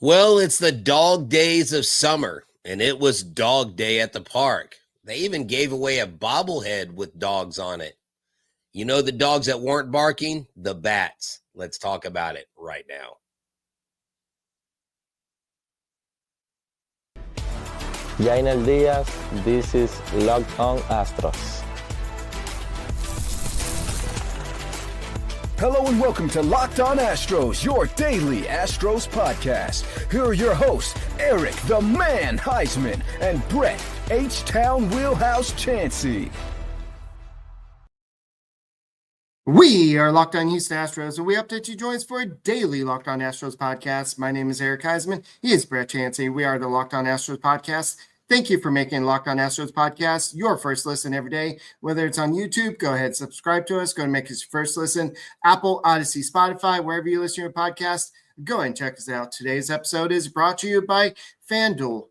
Well, it's the dog days of summer, and it was dog day at the park. They even gave away a bobblehead with dogs on it. You know the dogs that weren't barking? The bats. Let's talk about it right now. Yainel Diaz, this is Locked On Astros. Hello and welcome to Locked On Astros, your daily Astros podcast. Here are your hosts, Eric the Man Huysman and Brett H-Town Wheelhouse Chancey. We are Locked On Houston Astros, and we update you. Join us for a daily Locked On Astros podcast. My name is Eric Huysman. He is Brett Chancey. We are the Locked On Astros podcast. Thank you for making Locked On Astros podcast your first listen every day. Whether it's on YouTube, go ahead and subscribe to us. Go and make us your first listen. Apple, Odyssey, Spotify, wherever you listen to your podcast, go ahead and check us out. Today's episode is brought to you by FanDuel.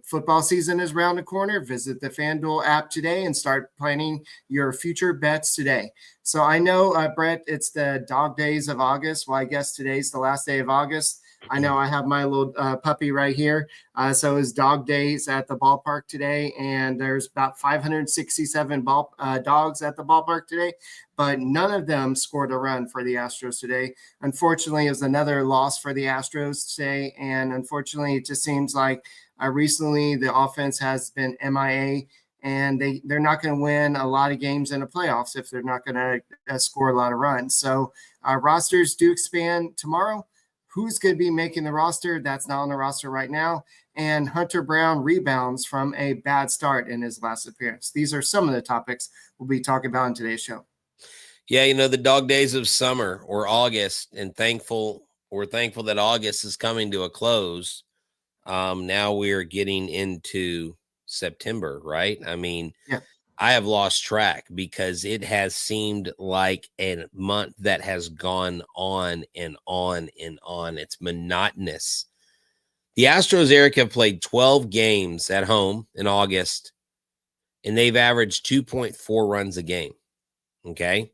Football season is around the corner. Visit the FanDuel app today and start planning your future bets today. So I know, Brett, it's the dog days of August. Well, I guess today's the last day of August. I know I have my little puppy right here. So it's dog days at the ballpark today, and there's about 567 dogs at the ballpark today, but none of them scored a run for the Astros today. Unfortunately, it was another loss for the Astros today, and unfortunately, it just seems like recently the offense has been MIA, and they're not going to win a lot of games in the playoffs if they're not going to score a lot of runs. So rosters do expand tomorrow. Who's going to be making the roster? That's not on the roster right now. And Hunter Brown rebounds from a bad start in his last appearance. These are some of the topics we'll be talking about in today's show. Yeah, you know, the dog days of summer or August, and we're thankful that August is coming to a close. Now we're getting into September, right? I mean, yeah. I have lost track because it has seemed like a month that has gone on and on and on. It's monotonous. The Astros, Eric, have played 12 games at home in August, and they've averaged 2.4 runs a game. Okay.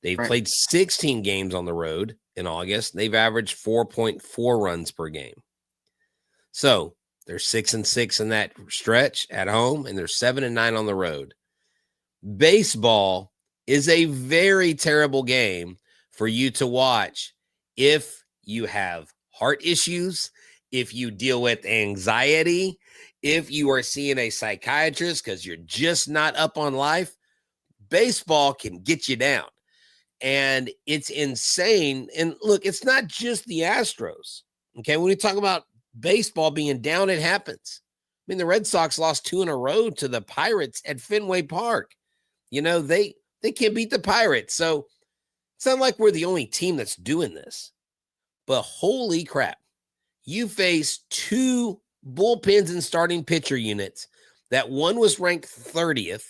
They've played 16 games on the road in August. They've averaged 4.4 runs per game. So they're 6-6 in that stretch at home, and they're 7-9 on the road. Baseball is a very terrible game for you to watch if you have heart issues, if you deal with anxiety, if you are seeing a psychiatrist because you're just not up on life. Baseball can get you down, and it's insane. And look, it's not just the Astros. Okay, when we talk about baseball being down, it happens. I mean, the Red Sox lost 2 in a row to the Pirates at Fenway Park. You know, they can't beat the Pirates. So it's not like we're the only team that's doing this. But holy crap, you face 2 bullpens and starting pitcher units. That one was ranked 30th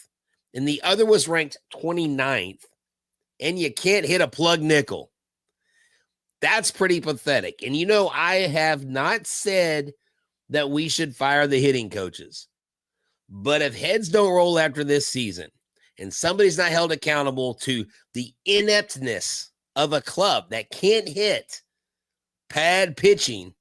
and the other was ranked 29th. And you can't hit a plug nickel. That's pretty pathetic. And, you know, I have not said that we should fire the hitting coaches. But if heads don't roll after this season, and somebody's not held accountable to the ineptness of a club that can't hit pad pitching,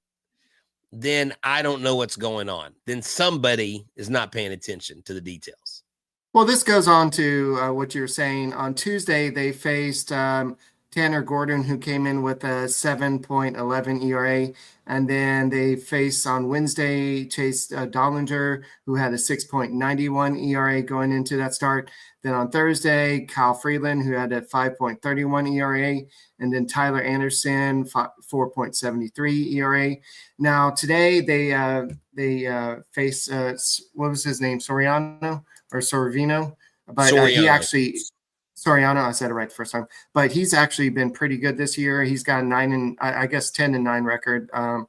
then I don't know what's going on. Then somebody is not paying attention to the details. Well, this goes on to what you're saying. On Tuesday, they faced Tanner Gordon, who came in with a 7.11 ERA. And then they faced on Wednesday, Chase Dollinger, who had a 6.91 ERA going into that start. Then on Thursday, Kyle Freeland, who had a 5.31 ERA. And then Tyler Anderson, 4.73 ERA. Now, today they face, what was his name, Soriano or Sorvino? But he actually... Soriano, I said it right the first time, but he's actually been pretty good this year. He's got a 10-9 record on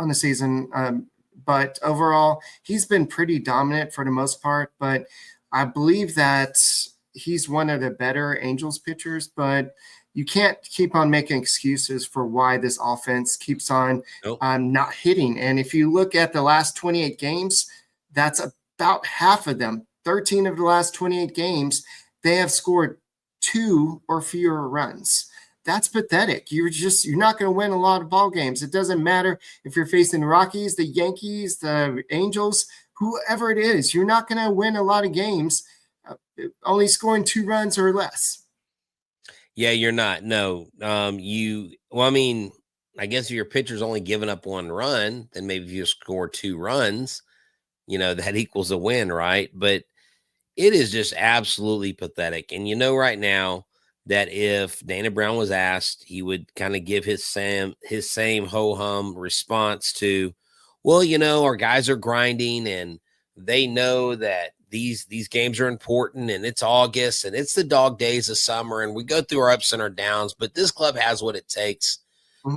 the season. But overall, he's been pretty dominant for the most part. But I believe that he's one of the better Angels pitchers. But you can't keep on making excuses for why this offense keeps on not hitting. And if you look at the last 28 games, that's about half of them. 13 of the last 28 games, they have scored 2 or fewer runs. that's pathetic. You're not going to win a lot of ball games. It doesn't matter if you're facing the Rockies, the Yankees, the Angels, whoever it is. You're not going to win a lot of games only scoring 2 runs or less. Yeah, you're not. No. I guess if your pitcher's only giving up 1 run, then maybe if you score 2 runs, that equals a win, right? But it is just absolutely pathetic. And right now that if Dana Brown was asked, he would kind of give his same ho-hum response to, well, our guys are grinding and they know that these games are important and it's August and it's the dog days of summer and we go through our ups and our downs, but this club has what it takes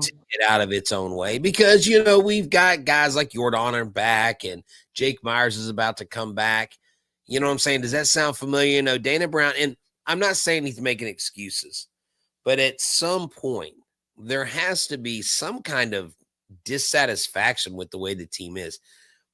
to get out of its own way because, we've got guys like Jordan are back and Jake Myers is about to come back. You know what I'm saying? Does that sound familiar? Dana Brown, and I'm not saying he's making excuses, but at some point there has to be some kind of dissatisfaction with the way the team is.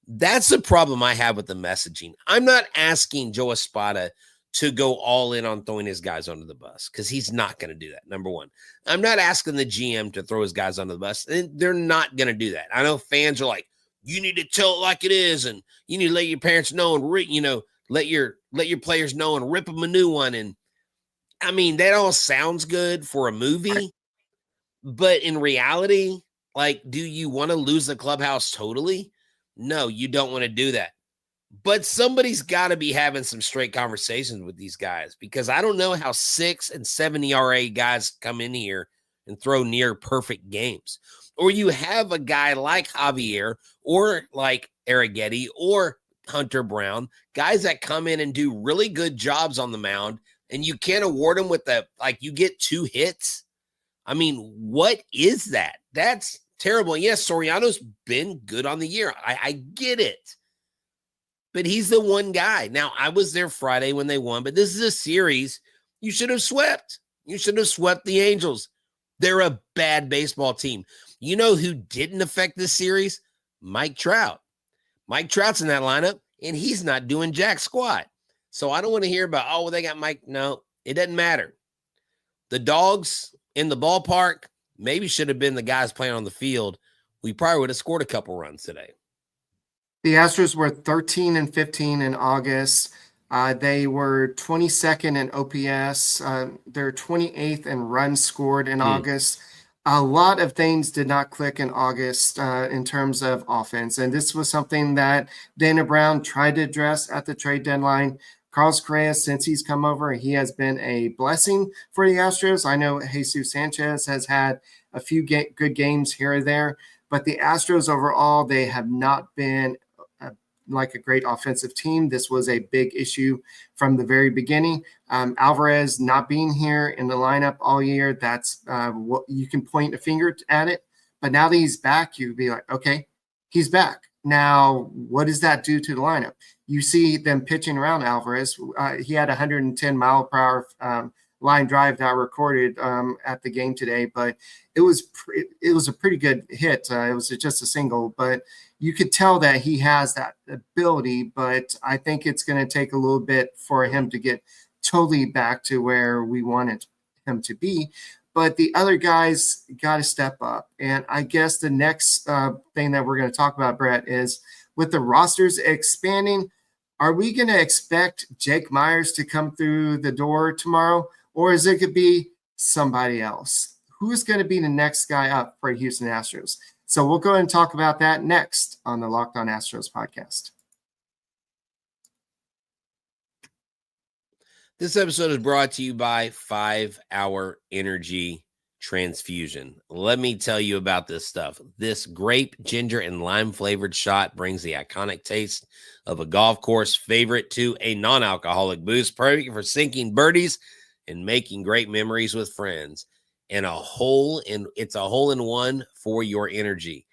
That's the problem I have with the messaging. I'm not asking Joe Espada to go all in on throwing his guys under the bus because he's not going to do that, number one. I'm not asking the GM to throw his guys under the bus, and they're not going to do that. I know fans are like, you need to tell it like it is, and you need to let your parents know and, let your players know and rip them a new one. And, that all sounds good for a movie, but in reality, do you want to lose the clubhouse totally? No, you don't want to do that. But somebody's got to be having some straight conversations with these guys because I don't know how 6 and 7 ERA guys come in here and throw near perfect games. Or you have a guy like Javier or like Arrighetti or Hunter Brown, guys that come in and do really good jobs on the mound, and you can't award them with you get 2 hits. What is that? That's terrible. Yes, Soriano's been good on the year. I get it. But he's the one guy. Now, I was there Friday when they won, but this is a series you should have swept. You should have swept the Angels. They're a bad baseball team. You know who didn't affect this series? Mike Trout. Mike Trout's in that lineup, and he's not doing jack squat. So I don't want to hear about, they got Mike. No, it doesn't matter. The dogs in the ballpark maybe should have been the guys playing on the field. We probably would have scored a couple runs today. The Astros were 13-15 in August. They were 22nd in OPS. They're 28th in runs scored in August. A lot of things did not click in August in terms of offense. And this was something that Dana Brown tried to address at the trade deadline. Carlos Correa, since he's come over, he has been a blessing for the Astros. I know Jesus Sanchez has had a few good games here or there, but the Astros overall, they have not been like a great offensive team. This was a big issue from the very beginning. Alvarez not being here in the lineup all year, that's what you can point a finger at it. But now that he's back, you'd be like, okay, he's back. Now, what does that do to the lineup? You see them pitching around Alvarez. He had 110 mile per hour line drive that I recorded at the game today, but it was a pretty good hit. It was just a single, but you could tell that he has that ability, but I think it's going to take a little bit for him to get totally back to where we wanted him to be. But the other guys got to step up. And I guess the next thing that we're going to talk about, Brett, is with the rosters expanding, are we going to expect Jake Myers to come through the door tomorrow? Or is it going to be somebody else? Who's going to be the next guy up for Houston Astros? So we'll go ahead and talk about that next on the Locked On Astros podcast. This episode is brought to you by 5 Hour Energy Transfusion. Let me tell you about this stuff. This grape, ginger, and lime flavored shot brings the iconic taste of a golf course favorite to a non-alcoholic boost, perfect for sinking birdies and making great memories with friends. And it's a hole in one for your energy.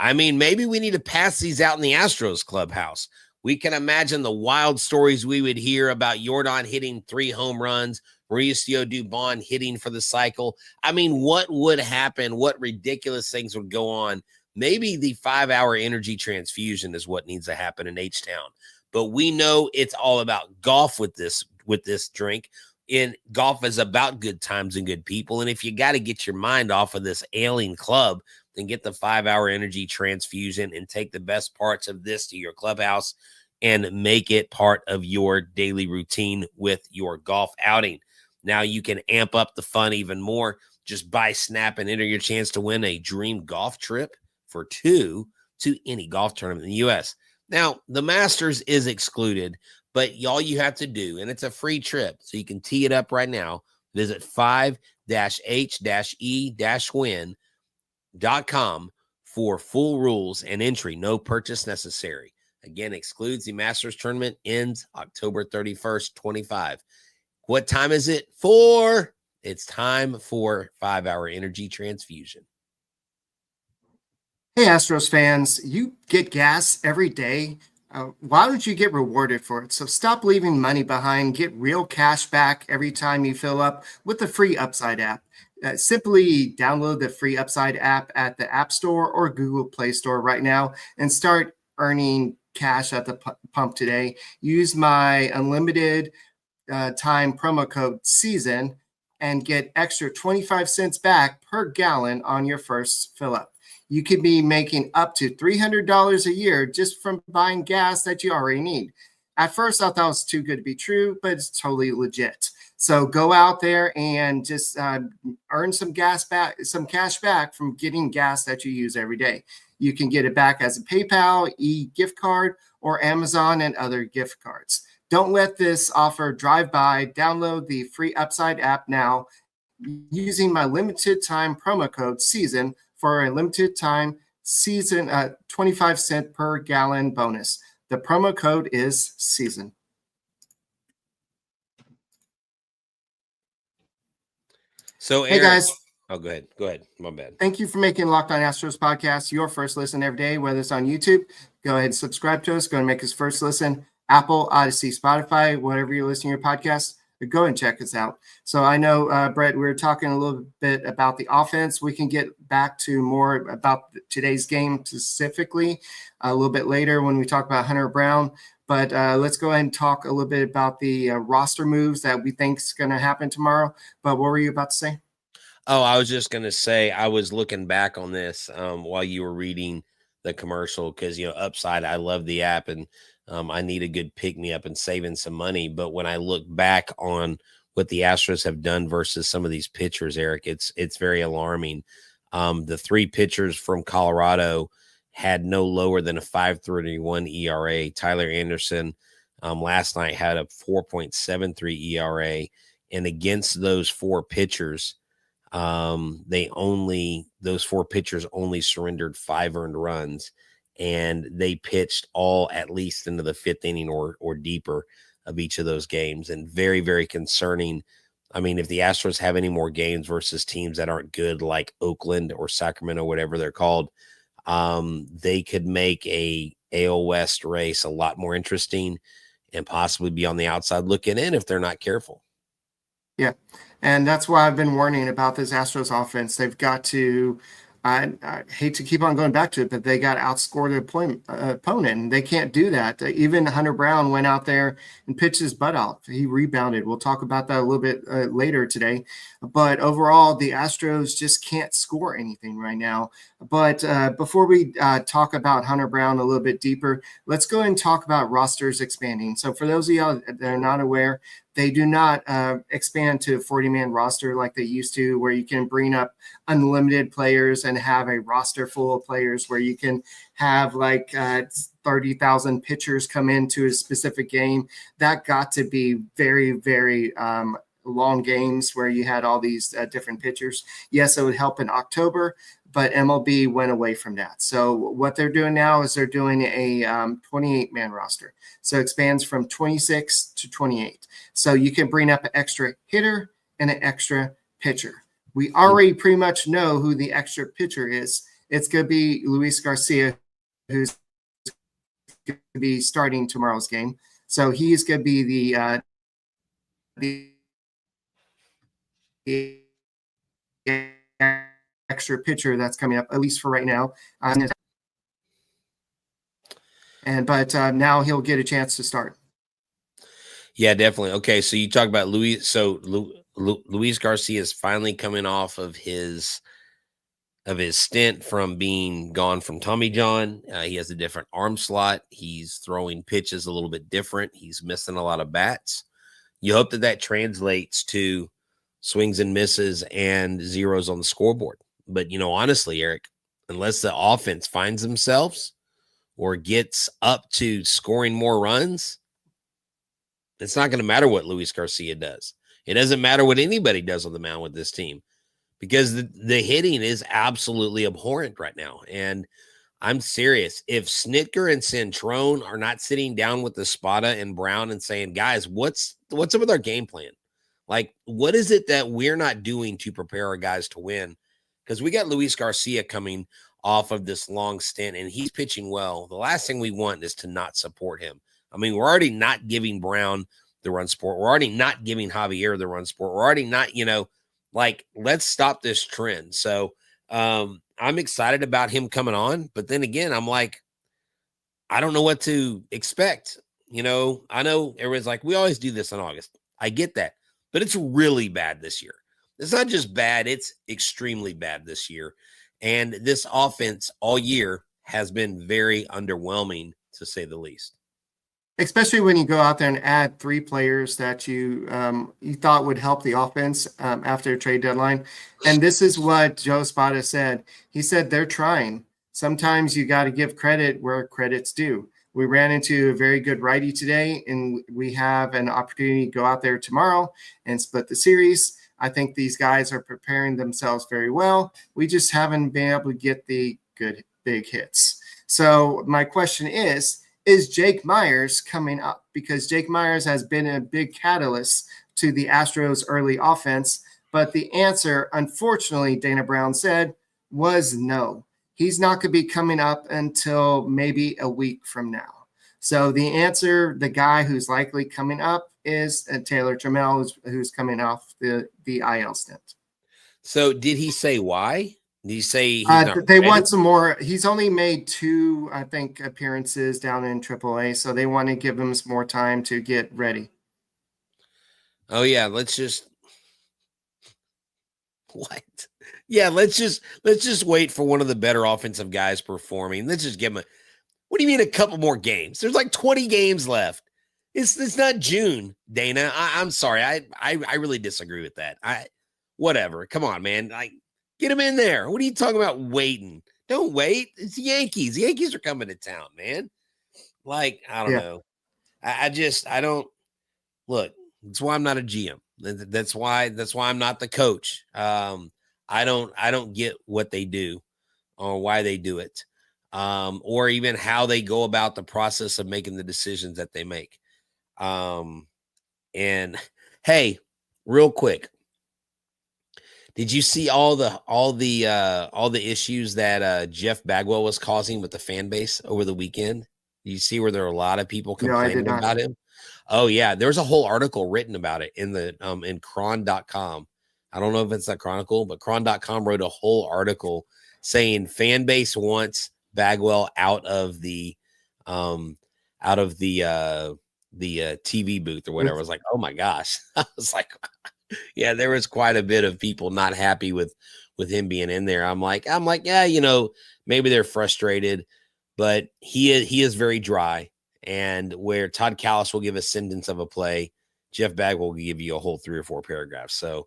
Maybe we need to pass these out in the Astros clubhouse. We can imagine the wild stories we would hear about Jordan hitting 3 home runs, Mauricio Dubon hitting for the cycle. What would happen? What ridiculous things would go on? Maybe the 5 Hour Energy Transfusion is what needs to happen in H-Town. But we know it's all about golf with this drink. in golf is about good times and good people. And if you got to get your mind off of this ailing club, then get the 5-hour energy transfusion and take the best parts of this to your clubhouse and make it part of your daily routine with your golf outing. Now you can amp up the fun even more. Just buy Snap and enter your chance to win a dream golf trip for 2 to any golf tournament in the U.S. Now, the Masters is excluded, but all you have to do, and it's a free trip, so you can tee it up right now, visit 5-h-e-win.com for full rules and entry. No purchase necessary. Again, excludes the Masters tournament, ends October 31st, 25. What time is it for? It's time for 5-hour energy transfusion. Hey, Astros fans, you get gas every day. Why don't you get rewarded for it? So stop leaving money behind. Get real cash back every time you fill up with the free Upside app. Simply download the free Upside app at the App Store or Google Play Store right now and start earning cash at the pump today. Use my unlimited time promo code SEASON and get extra 25 cents back per gallon on your first fill up. You could be making up to $300 a year just from buying gas that you already need. At first, I thought it was too good to be true, but it's totally legit. So go out there and just earn some cash back from getting gas that you use every day. You can get it back as a PayPal, e-gift card, or Amazon and other gift cards. Don't let this offer drive by. Download the free Upside app now using my limited time promo code SEASON for a limited time season 25 cent per gallon bonus. The promo code is SEASON. So, hey, Eric, guys. Oh, go ahead. Go ahead. My bad. Thank you for making Locked On Astros podcast your first listen every day, whether it's on YouTube. Go ahead and subscribe to us. Go and make us first listen. Apple, Odyssey, Spotify, whatever you're listening to your podcast, go and check us out. So I know, Brett, we were talking a little bit about the offense. We can get back to more about today's game specifically a little bit later when we talk about Hunter Brown. But let's go ahead and talk a little bit about the roster moves that we think is going to happen tomorrow. But what were you about to say? Oh, I was just going to say, I was looking back on this while you were reading the commercial because, Upside, I love the app and I need a good pick-me-up and saving some money. But when I look back on what the Astros have done versus some of these pitchers, Eric, it's very alarming. The 3 pitchers from Colorado had no lower than a 5.31 ERA. Tyler Anderson last night had a 4.73 ERA. And against those 4 pitchers, those 4 pitchers only surrendered 5 earned runs. And they pitched all at least into the 5th inning or deeper of each of those games. And very, very concerning. I mean, if the Astros have any more games versus teams that aren't good, like Oakland or Sacramento, whatever they're called, they could make a AL West race a lot more interesting and possibly be on the outside looking in if they're not careful. Yeah, and that's why I've been warning about this Astros offense. They've got to I hate to keep on going back to it, but they got to outscore their opponent, and they can't do that. Even Hunter Brown went out there and pitched his butt off. He rebounded. We'll talk about that a little bit later today. But overall, the Astros just can't score anything right now. But before we talk about Hunter Brown a little bit deeper, let's go and talk about rosters expanding. So for those of y'all that are not aware, they do not expand to a 40-man roster like they used to, where you can bring up unlimited players and have a roster full of players where you can have like 30,000 pitchers come into a specific game. That got to be very, very long games where you had all these different pitchers. Yes, it would help in October, but MLB went away from that. So what they're doing now is they're doing a 28-man roster. So it expands from 26 to 28. So you can bring up an extra hitter and an extra pitcher. We already pretty much know who the extra pitcher is. It's going to be Luis Garcia, who's going to be starting tomorrow's game. So he's going to be the extra pitcher that's coming up, at least for right now. But now he'll get a chance to start. Yeah, definitely. Okay, so you talk about Luis. So Luis Garcia is finally coming off of his stint from being gone from Tommy John. He has a different arm slot. He's throwing pitches a little bit different. He's missing a lot of bats. You hope that translates to swings and misses and zeros on the scoreboard. But, honestly, Eric, unless the offense finds themselves or gets up to scoring more runs, it's not going to matter what Luis Garcia does. It doesn't matter what anybody does on the mound with this team, because the hitting is absolutely abhorrent right now. And I'm serious. If Snitker and Centrone are not sitting down with the Spada and Brown and saying, guys, what's up with our game plan? Like, what is it that we're not doing to prepare our guys to win? Because we got Luis Garcia coming off of this long stint, and he's pitching well. The last thing we want is to not support him. I mean, we're already not giving Brown the run support. We're already not giving Javier the run support. We're already not, let's stop this trend. So I'm excited about him coming on. But then again, I'm like, I don't know what to expect. I know everyone's like, we always do this in August. I get that. But it's really bad this year. It's not just bad. It's extremely bad this year. And this offense all year has been very underwhelming, to say the least. Especially when you go out there and add 3 players that you thought would help the offense after a trade deadline. And this is what Joe Spada said. He said they're trying. Sometimes you got to give credit where credit's due. We ran into a very good righty today, and we have an opportunity to go out there tomorrow and split the series. I think these guys are preparing themselves very well. We just haven't been able to get the good big hits. So my question is Jake Myers coming up? Because Jake Myers has been a big catalyst to the Astros' early offense. But the answer, unfortunately, Dana Brown said, was no. He's not going to be coming up until maybe a week from now. So the answer, the guy who's likely coming up, is Taylor Trammell, who's coming off the IL stint. So did he say why? Did he say he's not they ready? Want some more? He's only made 2, I think, appearances down in AAA, so they want to give him some more time to get ready. Oh yeah, let's just what? Yeah, let's just wait for one of the better offensive guys performing. Let's just give him what do you mean a couple more games? There's like 20 games left. It's not June, Dana. I'm sorry. I really disagree with that. Whatever. Come on, man. Get him in there. What are you talking about waiting? Don't wait. It's the Yankees. The Yankees are coming to town, man. I don't know. I don't look. That's why I'm not a GM. That's why I'm not the coach. I don't get what they do or why they do it, or even how they go about the process of making the decisions that they make. And hey, real quick, did you see all the issues that Jeff Bagwell was causing with the fan base over the weekend? Did you see where there were a lot of people complaining about him? Oh yeah, there was a whole article written about it in the in Cron.com. I don't know if it's that Chronicle, but Cron.com wrote a whole article saying fan base wants Bagwell out of the TV booth or whatever. I was like, oh my gosh. I was like, yeah, there was quite a bit of people not happy with him being in there. I'm like, yeah, maybe they're frustrated, but he is very dry. And where Todd Callis will give a sentence of a play, Jeff Bagwell will give you a whole 3 or 4 paragraphs. So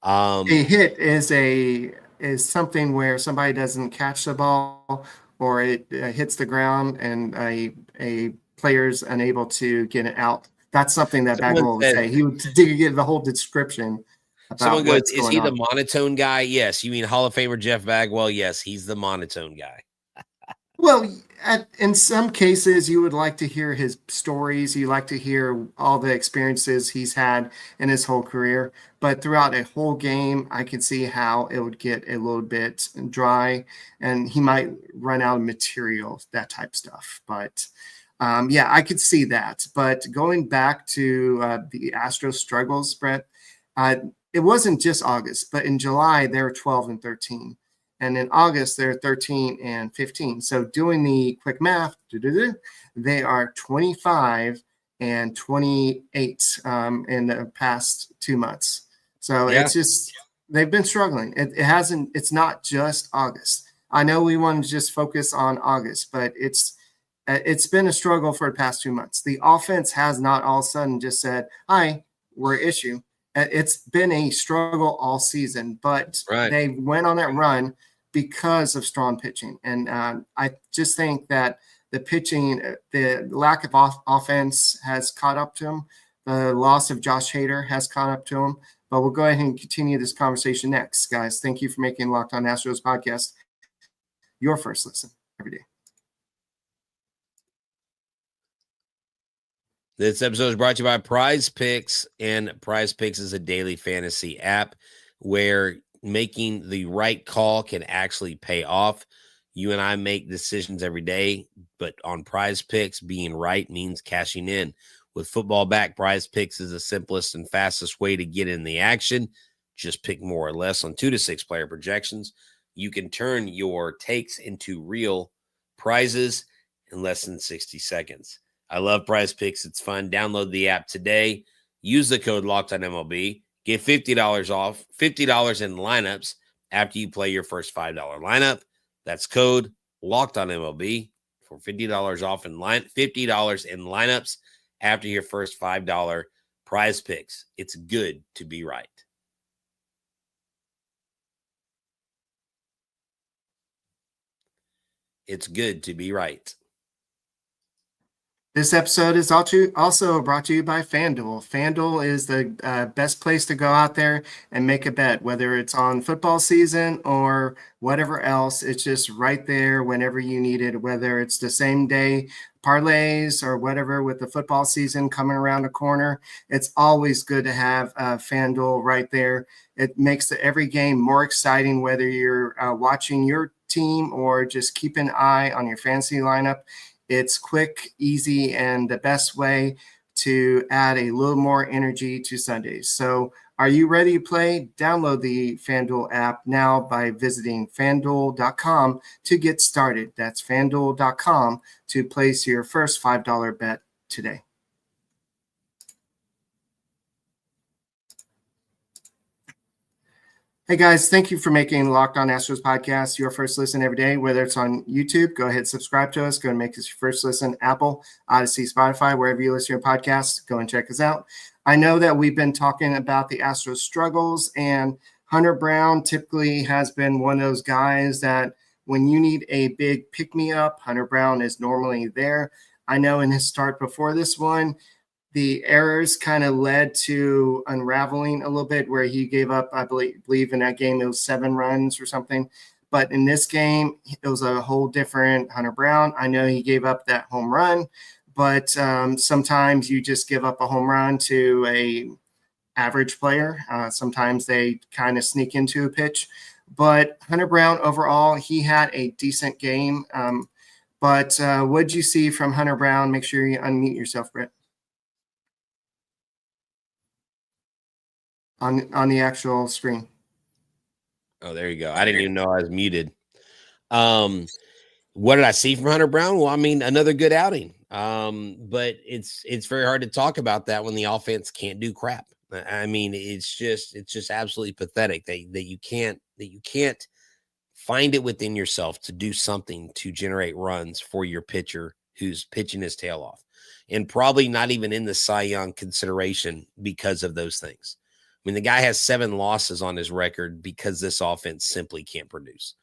a hit is something where somebody doesn't catch the ball or it hits the ground and a player's unable to get it out. That's something that Bagwell would say. He would give the whole description about someone goes, what's is he going on. The monotone guy? Yes. You mean Hall of Famer Jeff Bagwell? Yes, he's the monotone guy. Well, in some cases, you would like to hear his stories. You like to hear all the experiences he's had in his whole career. But throughout a whole game, I can see how it would get a little bit dry, and he might run out of material, that type of stuff. But yeah, I could see that. But going back to the Astros struggles, Brett, it wasn't just August, but in July, they were 12-13. And in August, they're 13-15. So doing the quick math, they are 25 and 28 in the past 2 months. So Yeah. it's just they've been struggling. It's not just August. I know we want to just focus on August, but it's been a struggle for the past 2 months. The offense has not all of a sudden just said, "Hi, we're issue." It's been a struggle all season, but Right. they went on that run because of strong pitching. And I just think that the pitching, the lack of offense has caught up to them. The loss of Josh Hader has caught up to him. But we'll go ahead and continue this conversation next, guys. Thank you for making Locked On Astros podcast your first listen every day. This episode is brought to you by Prize Picks, and Prize Picks is a daily fantasy app where making the right call can actually pay off. You and I make decisions every day, but on Prize Picks, being right means cashing in. With football back, Prize Picks is the simplest and fastest way to get in the action. Just pick more or less on 2 to 6 player projections. You can turn your takes into real prizes in less than 60 seconds. I love Prize Picks. It's fun. Download the app today. Use the code LOCKEDONMLB. Get $50 off, $50 in lineups after you play your first $5 lineup. That's code LOCKEDONMLB for $50 off and $50 in lineups after your first $5 Prize Picks. It's good to be right. It's good to be right. This episode is also brought to you by FanDuel. FanDuel is the best place to go out there and make a bet, whether it's on football season or whatever else. It's just right there whenever you need it, whether it's the same day parlays or whatever with the football season coming around the corner. It's always good to have FanDuel right there. It makes every game more exciting, whether you're watching your team or just keep an eye on your fantasy lineup. It's quick, easy, and the best way to add a little more energy to Sundays. So are you ready to play? Download the FanDuel app now by visiting FanDuel.com to get started. That's FanDuel.com to place your first $5 bet today. Hey guys, thank you for making Locked On Astros podcast your first listen every day. Whether it's on YouTube, go ahead and subscribe to us. Go and make us your first listen. Apple, Odyssey, Spotify, wherever you listen to your podcasts, go and check us out. I know that we've been talking about the Astros struggles, and Hunter Brown typically has been one of those guys that when you need a big pick-me-up, Hunter Brown is normally there. I know in his start before this one, the errors kind of led to unraveling a little bit where he gave up, I believe in that game, it was 7 runs or something. But in this game, it was a whole different Hunter Brown. I know he gave up that home run, but sometimes you just give up a home run to a average player. Sometimes they kind of sneak into a pitch. But Hunter Brown, overall, he had a decent game. But what did you see from Hunter Brown? Make sure you unmute yourself, Brett. On the actual screen. Oh, there you go. I didn't even know I was muted. What did I see from Hunter Brown? Well, I mean, another good outing. But it's very hard to talk about that when the offense can't do crap. I mean, it's just absolutely pathetic that you can't find it within yourself to do something to generate runs for your pitcher who's pitching his tail off, and probably not even in the Cy Young consideration because of those things. I mean, the guy has 7 losses on his record because this offense simply can't produce.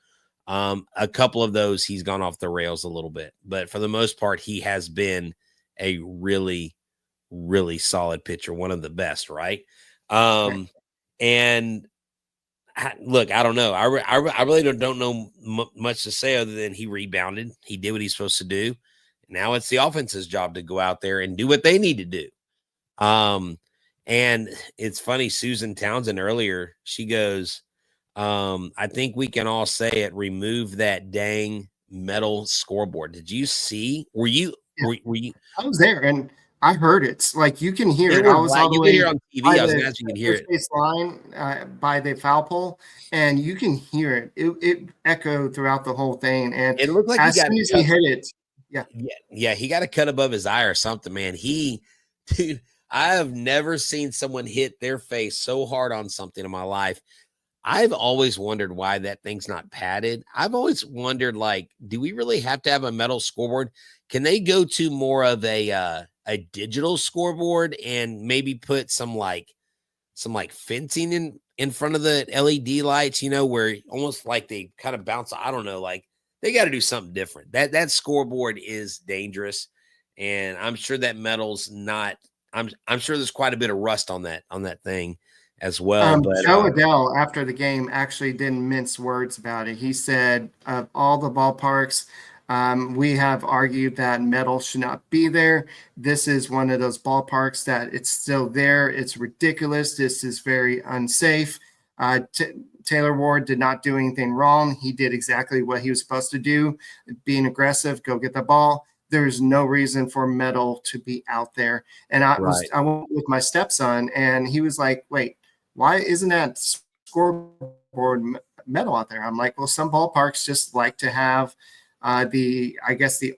A couple of those, he's gone off the rails a little bit, but for the most part, he has been a really, really solid pitcher, one of the best, right? And look, I don't know. I really don't know much to say other than he rebounded. He did what he's supposed to do. Now it's the offense's job to go out there and do what they need to do. And it's funny, Susan Townsend earlier, she goes, I think we can all say it, remove that dang metal scoreboard. Did you see? Were you? I was there and I heard it. Like you can hear it. I was all the way here on TV. I was glad you could hear it. Line by the foul pole, and you can hear it. It echoed throughout the whole thing. And it looked like as soon as he hit it, yeah, he got a cut above his eye or something, man. He Dude, I have never seen someone hit their face so hard on something in my life. I've always wondered why that thing's not padded. I've always wondered, like, do we really have to have a metal scoreboard? Can they go to more of a digital scoreboard and maybe put some fencing in front of the LED lights, where almost like they kind of bounce. I don't know, like they got to do something different. That scoreboard is dangerous, and I'm sure that metal's not. I'm sure there's quite a bit of rust on that thing as well. But Joe Adele, after the game, actually didn't mince words about it. He said, of all the ballparks, we have argued that metal should not be there. This is one of those ballparks that it's still there. It's ridiculous. This is very unsafe. Taylor Ward did not do anything wrong. He did exactly what he was supposed to do, being aggressive, go get the ball. There's no reason for metal to be out there. And I went with my stepson, and he was like, wait, why isn't that scoreboard metal out there? I'm like, well, some ballparks just like to have the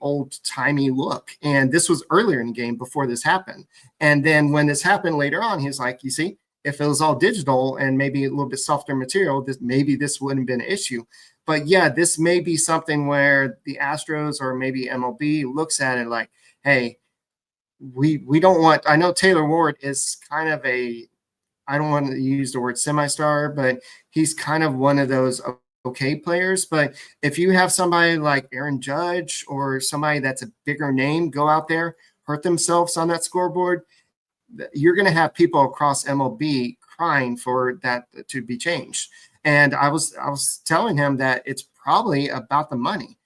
old timey look. And this was earlier in the game before this happened. And then when this happened later on, he's like, you see, if it was all digital and maybe a little bit softer material, this wouldn't have been an issue. But yeah, this may be something where the Astros or maybe MLB looks at it like, hey, we don't want, I know Taylor Ward is kind of I don't want to use the word semi-star, but he's kind of one of those okay players. But if you have somebody like Aaron Judge or somebody that's a bigger name go out there, hurt themselves on that scoreboard, you're going to have people across MLB crying for that to be changed. And I was telling him that it's probably about the money.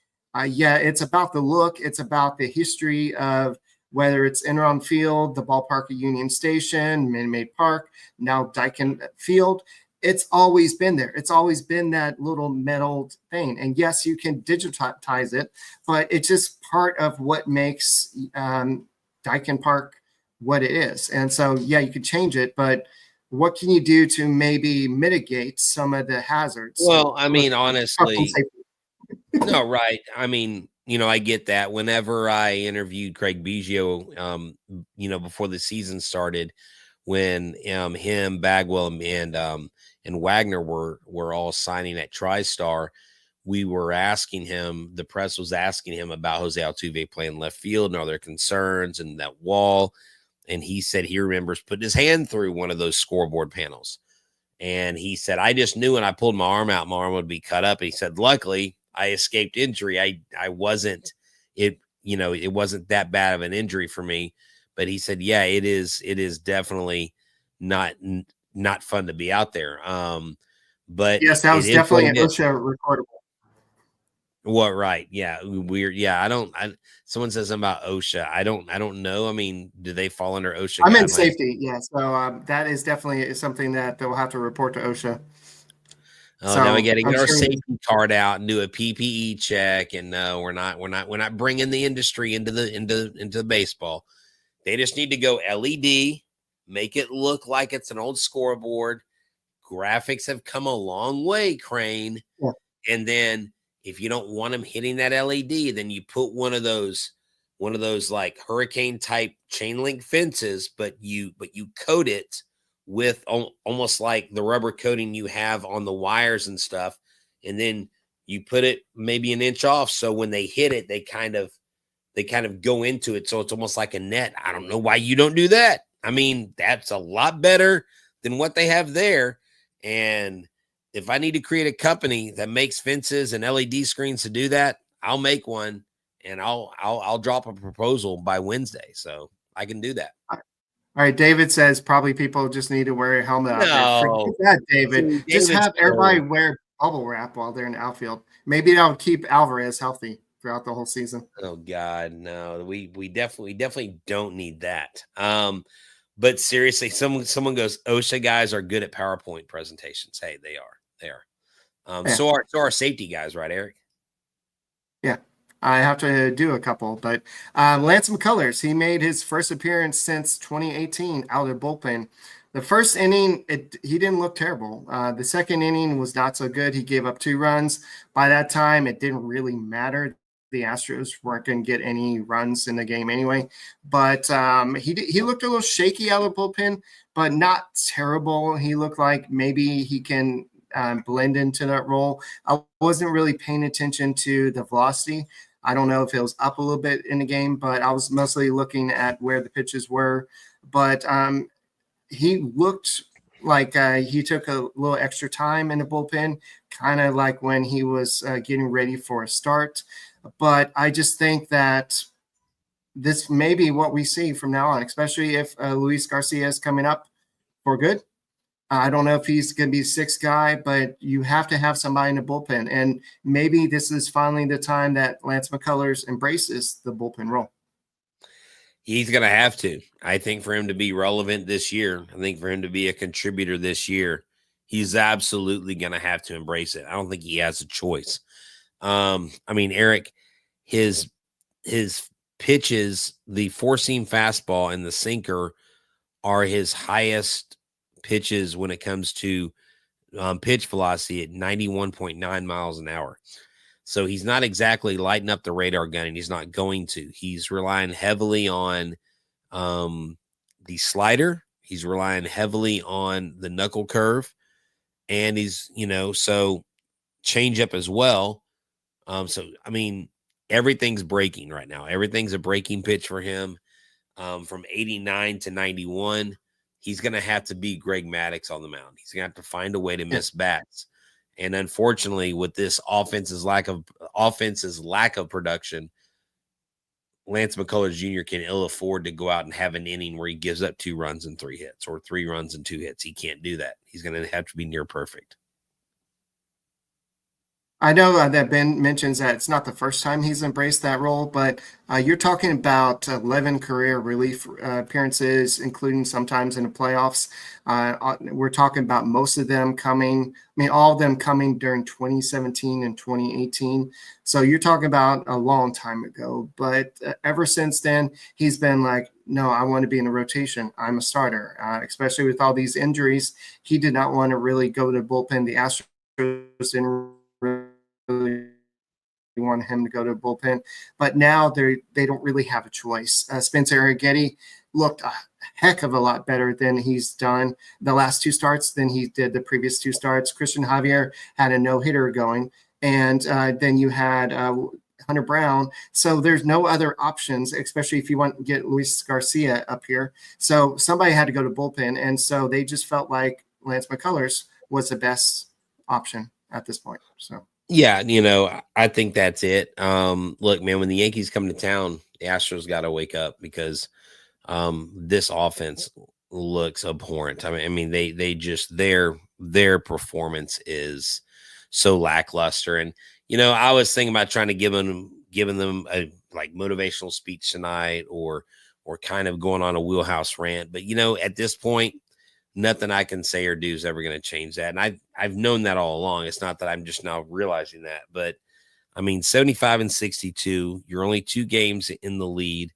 Yeah, it's about the look. It's about the history of whether it's in-on field, the ballpark at Union Station, Minute Maid Park, now Daikin Field. It's always been there. It's always been that little metal thing. And yes, you can digitize it, but it's just part of what makes Daikin Park what it is. And so, yeah, you could change it, but what can you do to maybe mitigate some of the hazards? Well, I mean, honestly, no, right. I mean, I get that. Whenever I interviewed Craig Biggio, before the season started, when him, Bagwell, and Wagner were all signing at TriStar, we were asking him, the press was asking him about Jose Altuve playing left field and are there concerns and that wall. And he said he remembers putting his hand through one of those scoreboard panels. And he said, I just knew when I pulled my arm out, my arm would be cut up. And he said, luckily, I escaped injury. I wasn't, it wasn't that bad of an injury for me. But he said, yeah, it is definitely not fun to be out there. But yes, that was definitely an OSHA recordable. What? Right. Yeah. Weird. Yeah. Someone says something about OSHA. I don't know. I mean, do they fall under OSHA? I'm in safety. Yeah. So that is definitely something that they'll have to report to OSHA. Oh, so now we got to get our safety card out and do a PPE check. And no, we're not bringing the industry into the baseball. They just need to go LED, make it look like it's an old scoreboard. Graphics have come a long way, Crane. Yeah. And then if you don't want them hitting that LED, then you put one of those like hurricane type chain link fences, but you coat it with almost like the rubber coating you have on the wires and stuff. And then you put it maybe an inch off. So when they hit it, they kind of go into it. So it's almost like a net. I don't know why you don't do that. I mean, that's a lot better than what they have there. And if I need to create a company that makes fences and LED screens to do that, I'll make one and I'll drop a proposal by Wednesday. So I can do that. All right. David says probably people just need to wear a helmet out there. Forget that, David. Just have everybody wear bubble wrap while they're in the outfield. Maybe that'll keep Alvarez healthy throughout the whole season. Oh God, no. We definitely don't need that. But seriously, someone goes, OSHA guys are good at PowerPoint presentations. Hey, they are. Yeah. So are safety guys, right, Eric? Yeah, I have to do a couple, but Lance McCullers, he made his first appearance since 2018 out of the bullpen. The first inning, he didn't look terrible. The second inning was not so good. He gave up 2 runs. By that time, it didn't really matter. the Astros weren't going to get any runs in the game anyway. But he looked a little shaky out of the bullpen, but not terrible. He looked like maybe he can blend into that role. I wasn't really paying attention to the velocity. I don't know if it was up a little bit in the game, but I was mostly looking at where the pitches were. But he looked like he took a little extra time in the bullpen, kind of like when he was getting ready for a start. But I just think that this may be what we see from now on, especially if Luis Garcia is coming up for good. I don't know if he's going to be sixth guy, but you have to have somebody in the bullpen. And maybe this is finally the time that Lance McCullers embraces the bullpen role. He's going to have to. I think for him to be relevant this year, I think for him to be a contributor this year, he's absolutely going to have to embrace it. I don't think he has a choice. I mean, Eric, his pitches, the four-seam fastball and the sinker are his highest pitches when it comes to pitch velocity at 91.9 miles an hour. So he's not exactly lighting up the radar gun, and he's not going to. He's relying heavily on the slider. He's relying heavily on the knuckle curve, and he's, so change up as well. So, I mean, everything's breaking right now. Everything's a breaking pitch for him. From 89 to 91, he's going to have to be Greg Maddux on the mound. He's going to have to find a way to miss bats. And unfortunately, with this offense's lack of production, Lance McCullers Jr. can ill afford to go out and have an inning where he gives up 2 runs and 3 hits, or 3 runs and 2 hits. He can't do that. He's going to have to be near perfect. I know that Ben mentions that it's not the first time he's embraced that role, but you're talking about 11 career relief appearances, including sometimes in the playoffs. We're talking about most of them coming, all of them coming during 2017 and 2018. So you're talking about a long time ago, but ever since then, he's been like, no, I want to be in the rotation. I'm a starter, especially with all these injuries. He did not want to really go to the bullpen. The Astros didn't really want him to go to the bullpen, but now they don't really have a choice. Spencer Arrighetti looked a heck of a lot better than he's done the last 2 starts than he did the previous 2 starts. Christian Javier had a no-hitter going, and then you had Hunter Brown. So there's no other options, especially if you want to get Luis Garcia up here. So somebody had to go to bullpen, and so they just felt like Lance McCullers was the best option at this point. So yeah, I think that's it. Look, man, when the Yankees come to town, the Astros got to wake up, because this offense looks abhorrent. I mean, they just their performance is so lackluster. And I was thinking about trying to giving them a motivational speech tonight, or kind of going on a wheelhouse rant. But at this point, nothing I can say or do is ever going to change that. And I've known that all along. It's not that I'm just now realizing that. But, 75 and 62, you're only 2 games in the lead.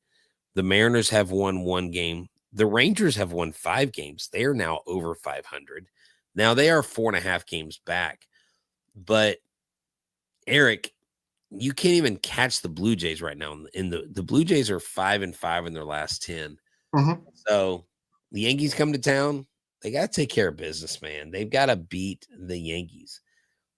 The Mariners have won 1 game. The Rangers have won 5 games. They are now over 500. Now they are 4.5 games back. But, Eric, you can't even catch the Blue Jays right now. The Blue Jays are 5-5 in their last 10. Mm-hmm. So the Yankees come to town. They got to take care of business, man. They've got to beat the Yankees.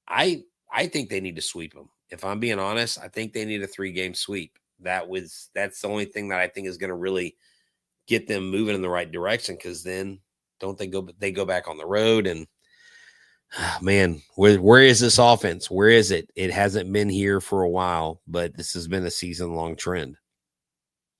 I think they need to sweep them. If I'm being honest, I think they need a 3-game sweep. That's the only thing that I think is going to really get them moving in the right direction, because then they go back on the road, and man, where is this offense? Where is it? It hasn't been here for a while, but this has been a season-long trend.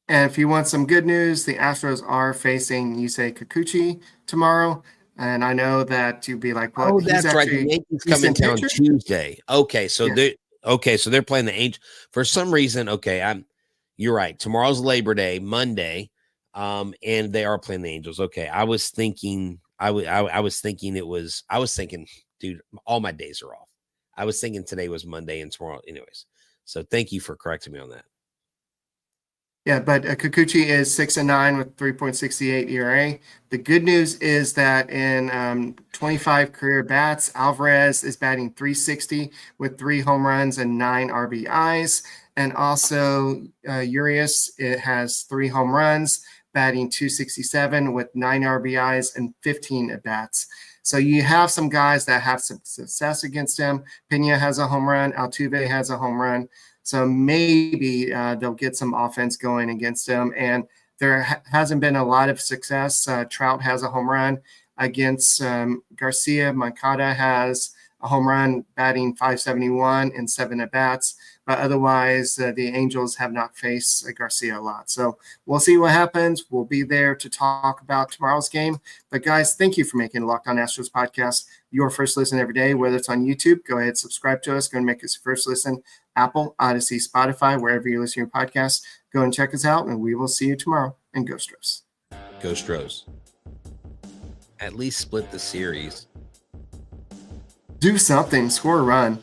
And if you want some good news, the Astros are facing Yusei Kikuchi tomorrow. And I know that you'd be like, "What?" Oh, that's right. The Yankees come in town Tuesday. Okay, so they're playing the Angels for some reason. Okay, you're right. Tomorrow's Labor Day, Monday, and they are playing the Angels. Okay, I was thinking, dude, all my days are off. I was thinking today was Monday and tomorrow, anyways. So thank you for correcting me on that. Yeah, but Kikuchi is 6-9 with 3.68 ERA. The good news is that in 25 career bats, Alvarez is batting .360 with 3 home runs and 9 RBIs. And also Urias, it has 3 home runs, batting .267 with 9 RBIs and 15 at-bats. So you have some guys that have some success against him. Pena has a home run. Altuve has a home run. So maybe they'll get some offense going against him. And there hasn't been a lot of success. Trout has a home run against Garcia. Moncada has a home run, batting .571 and 7 at-bats. But otherwise, the Angels have not faced Garcia a lot. So we'll see what happens. We'll be there to talk about tomorrow's game. But guys, thank you for making Locked On Astros podcast your first listen every day. Whether it's on YouTube, go ahead, subscribe to us. Go and make us your first listen. Apple, Odyssey, Spotify, wherever you listen to your podcasts. Go and check us out, and we will see you tomorrow. And go Stros. Go Stros. At least split the series. Do something. Score a run.